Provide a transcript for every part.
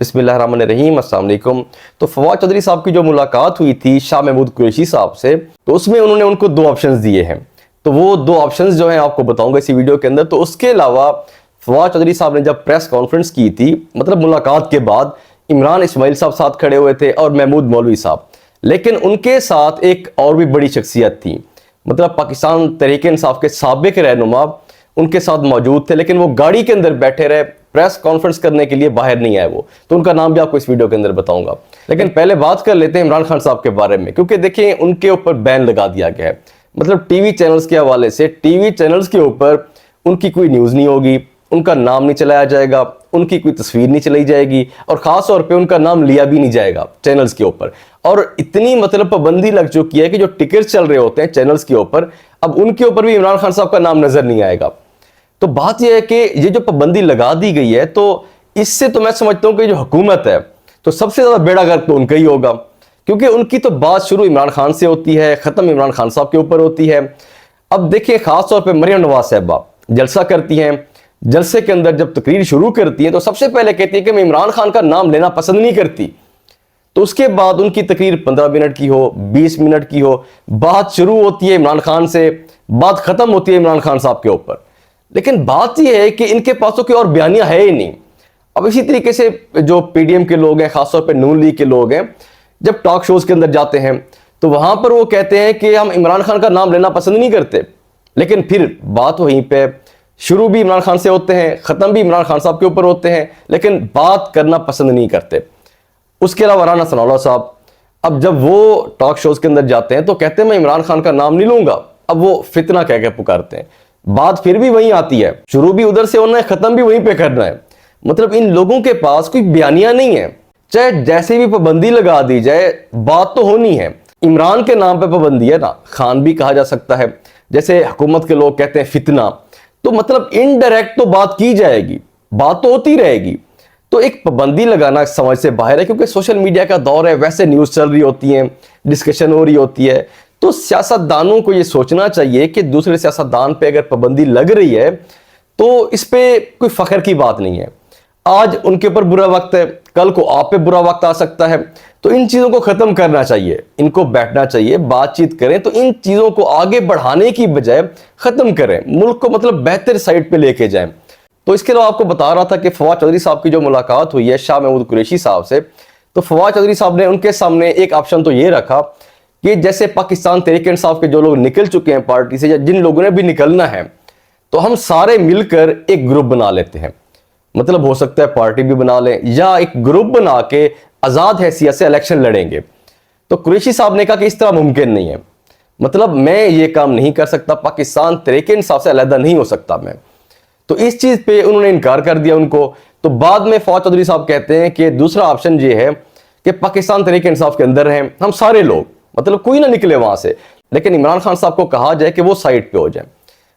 बिस्मिल्लाहिर्रहमानिर्रहीम, अस्सलाम वालेकुम। तो फवाद चौधरी साहब की जो मुलाकात हुई थी शाह महमूद कुरैशी साहब से, तो उसमें उन्होंने उनको दो ऑप्शंस दिए हैं। तो वो दो ऑप्शंस जो हैं आपको बताऊंगा इसी वीडियो के अंदर। तो उसके अलावा फवाद चौधरी साहब ने जब प्रेस कॉन्फ्रेंस की थी, मतलब मुलाकात के बाद, इमरान इस्माइल साहब साथ खड़े हुए थे और महमूद मौलवी साहब, लेकिन उनके साथ एक और भी बड़ी शख्सियत थी, मतलब पाकिस्तान तहरीक-ए-इंसाफ के साबिक रहनुमा उनके साथ मौजूद थे, लेकिन वो गाड़ी के अंदर बैठे रहे, प्रेस कॉन्फ्रेंस करने के लिए बाहर नहीं आए वो। तो उनका नाम भी आपको इस वीडियो के अंदर बताऊंगा। लेकिन पहले बात कर लेते हैं इमरान खान साहब के बारे में, क्योंकि देखिए उनके ऊपर बैन लगा दिया गया है। मतलब टीवी चैनल्स के हवाले से, टीवी चैनल्स के ऊपर उनकी कोई न्यूज़ नहीं होगी, उनका नाम नहीं चलाया जाएगा, उनकी कोई तस्वीर नहीं चलाई जाएगी, और ख़ास तौर पे उनका नाम लिया भी नहीं जाएगा चैनल्स के ऊपर। और इतनी मतलब पाबंदी लग चुकी है कि जो टिकट चल रहे होते हैं चैनल्स के ऊपर, अब उनके ऊपर भी इमरान खान साहब का नाम नजर नहीं आएगा। तो बात यह है कि ये जो पाबंदी लगा दी गई है, तो इससे तो मैं समझता हूं कि जो हुकूमत है, तो सबसे ज्यादा बेड़ा गर्क तो उनका ही होगा, क्योंकि उनकी तो बात शुरू इमरान खान से होती है, खत्म इमरान खान साहब के ऊपर होती है। अब देखिए खास तौर पे मरियम नवाज साहबा जलसा करती हैं, जलसे के अंदर जब तकरीर शुरू करती हैं तो सबसे पहले कहती है कि मैं इमरान खान का नाम लेना पसंद नहीं करती। तो उसके बाद उनकी तकरीर 15 मिनट की हो, 20 मिनट की हो, बात शुरू होती है इमरान खान से, बात खत्म होती है इमरान खान साहब के ऊपर। लेकिन बात यह है कि इनके पास तो कोई और बयानिया है ही नहीं। अब इसी तरीके से जो पीडीएम के लोग हैं, खासतौर पे नून लीग के लोग हैं, जब टॉक शोज के अंदर जाते हैं तो वहां पर वो कहते हैं कि हम इमरान खान का नाम लेना पसंद नहीं करते, लेकिन फिर बात वहीं पे शुरू भी इमरान खान से होते हैं, खत्म भी इमरान खान साहब के ऊपर होते हैं, लेकिन बात करना पसंद नहीं करते। उसके अलावा राना सनाउल्लाह साहब, अब जब वो टॉक शोज के अंदर जाते हैं तो कहते हैं मैं इमरान खान का नाम नहीं लूंगा। अब वो फितना कह के पुकारते हैं, बात फिर भी वहीं आती है, शुरू भी उधर से होना है, खत्म भी वहीं पे करना है। मतलब इन लोगों के पास कोई बयानिया नहीं है, चाहे जैसे भी पाबंदी लगा दी जाए, बात तो होनी है। इमरान के नाम पे पाबंदी है ना, खान भी कहा जा सकता है, जैसे हुकूमत के लोग कहते हैं फितना, तो मतलब इनडायरेक्ट तो बात की जाएगी, बात तो होती रहेगी। तो एक पाबंदी लगाना समझ से बाहर है, क्योंकि सोशल मीडिया का दौर है, वैसे न्यूज़ चल रही होती है, डिस्कशन हो रही होती है। तो सियासतदानों को ये सोचना चाहिए कि दूसरे सियासतदान पे अगर पाबंदी लग रही है तो इस पे कोई फख्र की बात नहीं है। आज उनके ऊपर बुरा वक्त है, कल को आप पे बुरा वक्त आ सकता है। तो इन चीज़ों को ख़त्म करना चाहिए, इनको बैठना चाहिए, बातचीत करें, तो इन चीज़ों को आगे बढ़ाने की बजाय ख़त्म करें, मुल्क को मतलब बेहतर साइड पे लेके जाएं। तो इसके अलावा आपको बता रहा था कि फवाद चौधरी साहब की जो मुलाकात हुई है शाह महमूद कुरैशी साहब से, तो फवाद चौधरी साहब ने उनके सामने एक ऑप्शन तो ये रखा कि जैसे पाकिस्तान तहरीक-ए-इंसाफ के जो लोग निकल चुके हैं पार्टी से, या जिन लोगों ने भी निकलना है, तो हम सारे मिलकर एक ग्रुप बना लेते हैं। मतलब हो सकता है पार्टी भी बना लें, या एक ग्रुप बना के आज़ाद हैसियत से इलेक्शन लड़ेंगे। तो कुरैशी साहब ने कहा कि इस तरह मुमकिन नहीं है, मतलब मैं ये काम नहीं कर सकता, पाकिस्तान तहरीक-ए-इंसाफ से अलहदा नहीं हो सकता मैं। तो इस चीज़ पे उन्होंने इनकार कर दिया उनको। तो बाद में फवाद चौधरी साहब कहते हैं कि दूसरा ऑप्शन ये है कि पाकिस्तान तहरीक-ए-इंसाफ के अंदर हैं हम सारे लोग, मतलब कोई ना निकले वहां से, लेकिन इमरान खान साहब को कहा जाए कि वो साइड पे हो जाए,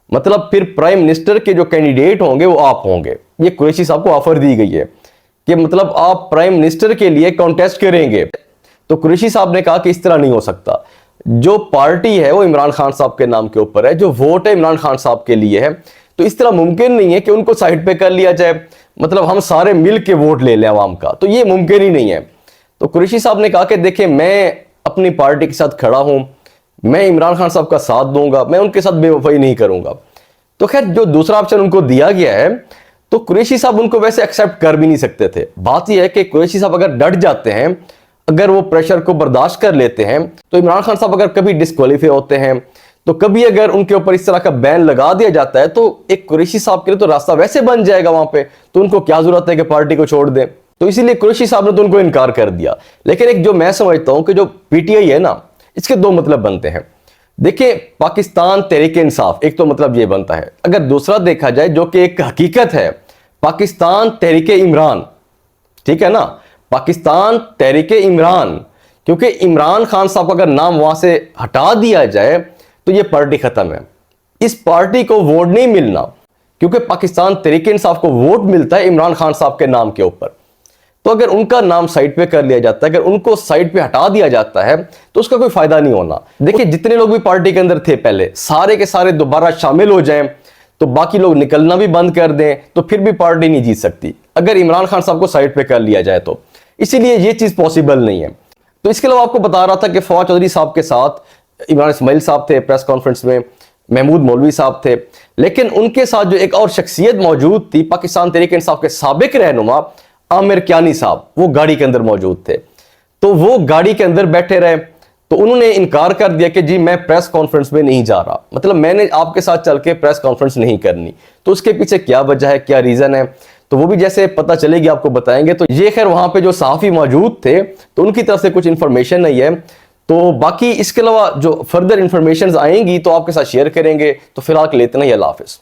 मतलब फिर प्राइम मिनिस्टर के जो कैंडिडेट होंगे वो आप होंगे। ये कुरैशी साहब को ऑफर दी गई है कि मतलब आप प्राइम मिनिस्टर के लिए कॉन्टेस्ट करेंगे। तो कुरैशी साहब ने कहा कि इस तरह नहीं हो सकता, जो पार्टी है वो इमरान खान साहब के नाम के ऊपर है, जो वोट है इमरान खान साहब के लिए है, तो इस तरह मुमकिन नहीं है कि उनको साइड पे कर लिया जाए, मतलब हम सारे मिल के वोट ले लें आवाम का, तो ये मुमकिन ही नहीं है। तो कुरैशी साहब ने कहा कि देखिए मैं अपनी पार्टी के साथ खड़ा हूं, मैं इमरान खान साहब का साथ दूंगा, मैं उनके साथ बेवफाई नहीं करूंगा। तो खैर जो दूसरा ऑप्शन उनको दिया गया है, तो कुरैशी साहब उनको वैसे एक्सेप्ट कर भी नहीं सकते थे। बात यह है कि कुरैशी साहब अगर डट जाते हैं, अगर वो प्रेशर को बर्दाश्त कर लेते हैं, तो इमरान खान साहब अगर कभी डिस्क्वालीफाई होते हैं, तो कभी अगर उनके ऊपर इस तरह का बैन लगा दिया जाता है, तो एक कुरैशी साहब के लिए तो रास्ता वैसे बन जाएगा वहां पे, तो उनको क्या जरूरत है कि पार्टी को छोड़ दें। तो इसीलिए कुरैशी साहब ने तो उनको इनकार कर दिया। लेकिन एक जो मैं समझता हूं कि जो पीटीआई है ना, इसके दो मतलब बनते हैं। देखिए पाकिस्तान तहरीक-ए-इंसाफ, एक तो मतलब ये बनता है, अगर दूसरा देखा जाए जो कि एक हकीकत है, पाकिस्तान तहरीक-ए-इमरान, ठीक है ना, पाकिस्तान तहरीक-ए-इमरान, क्योंकि इमरान खान साहब का अगर नाम वहां से हटा दिया जाए तो ये पार्टी खत्म है, इस पार्टी को वोट नहीं मिलना, क्योंकि पाकिस्तान तहरीक-ए-इंसाफ को वोट मिलता है इमरान खान साहब के नाम के ऊपर। तो अगर उनका नाम साइड पे कर लिया जाता है, अगर उनको साइड पे हटा दिया जाता है, तो उसका कोई फायदा नहीं होना। देखिए जितने लोग भी पार्टी के अंदर थे पहले, सारे के सारे दोबारा शामिल हो जाएं, तो बाकी लोग निकलना भी बंद कर दें, तो फिर भी पार्टी नहीं जीत सकती। अगर इमरान खान साहब को साइड पे कर लिया जाए तो, इसीलिए ये चीज़ पॉसिबल नहीं है। तो इसके अलावा आपको बता रहा था कि फवाद चौधरी साहब के साथ इमरान इस्माइल साहब थे प्रेस कॉन्फ्रेंस में, महमूद मौलवी साहब थे, लेकिन उनके साथ जो एक और शख्सियत मौजूद थी, पाकिस्तान तहरीक इंसाफ के साबिक रहनुमा आमिर कियानी साहब, वो गाड़ी के अंदर मौजूद थे। तो वो गाड़ी के अंदर बैठे रहे, तो उन्होंने इनकार कर दिया कि जी मैं प्रेस कॉन्फ्रेंस में नहीं जा रहा, मतलब मैंने आपके साथ चल के प्रेस कॉन्फ्रेंस नहीं करनी। तो उसके पीछे क्या वजह है, क्या रीज़न है, तो वो भी जैसे पता चलेगी आपको बताएंगे। तो ये खैर वहां पे जो सहाफ़ी मौजूद थे तो उनकी तरफ से कुछ इंफॉर्मेशन नहीं है, तो बाकी इसके अलावा जो फर्दर इंफॉर्मेशन आएंगी तो आपके साथ शेयर करेंगे। तो फिलहाल के लिए इतना ही, अल्लाह हाफिज़।